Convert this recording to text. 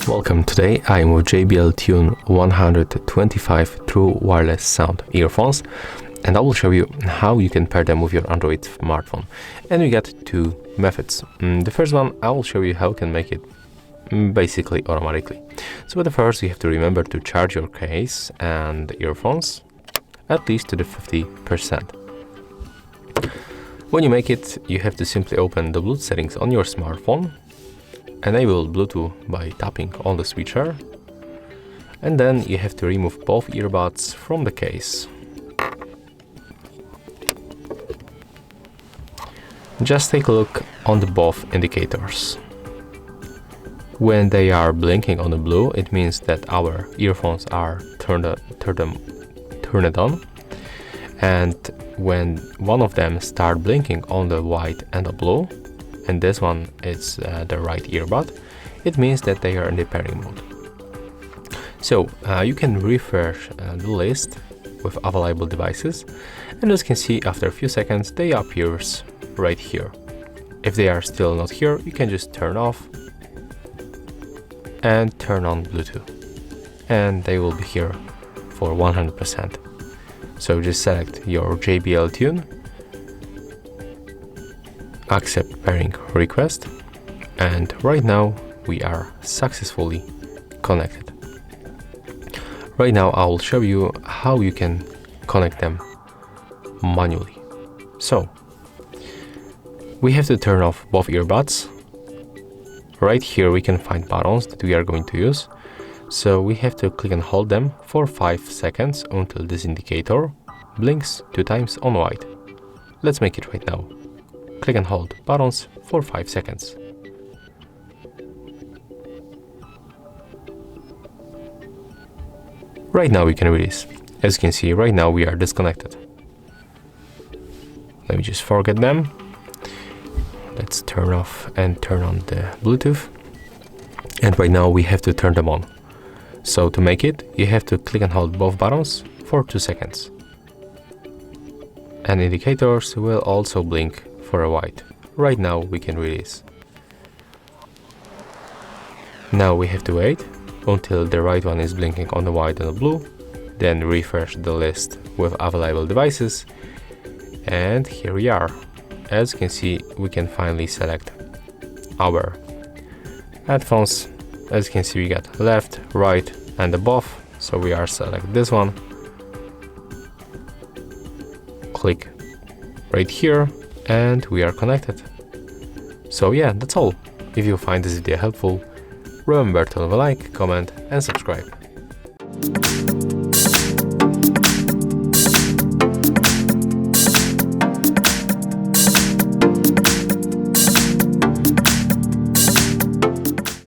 Welcome. Today I am with JBL Tune 125 True Wireless Sound earphones, and I will show you how you can pair them with your Android smartphone. And we got two methods. The first one, I will show you how you can make it basically automatically. So with the first, you have to remember to charge your case and the earphones at least to the 50%. When you make it, you have to simply open the Bluetooth settings on your smartphone, enable Bluetooth by tapping on the switcher, and then you have to remove both earbuds from the case. Just take a look on the both indicators. When they are blinking on the blue, it means that our earphones are turned on, and when one of them start blinking on the white and the blue, and this one is the right earbud, it means that they are in the pairing mode. So you can refresh the list with available devices, and as you can see, after a few seconds they appear right here. If they are still not here, you can just turn off and turn on Bluetooth, and they will be here for 100%. So just select your JBL Tune, accept pairing request, and right now we are successfully connected. Right now I will show you how you can connect them manually. So we have to turn off both earbuds. Right here we can find buttons that we are going to use. So we have to click and hold them for 5 seconds until this indicator blinks 2 times on white. Let's make it right now. Click and hold buttons for 5 seconds. Right now we can release. As you can see, right now we are disconnected. Let me just forget them. Let's turn off and turn on the Bluetooth. And right now we have to turn them on. So to make it, you have to click and hold both buttons for 2 seconds. And indicators will also blink for a white. Right now we can release. Now we have to wait until the right one is blinking on the white and the blue, then refresh the list with available devices, and here we are. As you can see, we can finally select our headphones. As you can see, we got left, right and above, so we are select this one, click right here, and we are connected. So yeah, that's all. If you find this video helpful, remember to leave a like, comment and subscribe.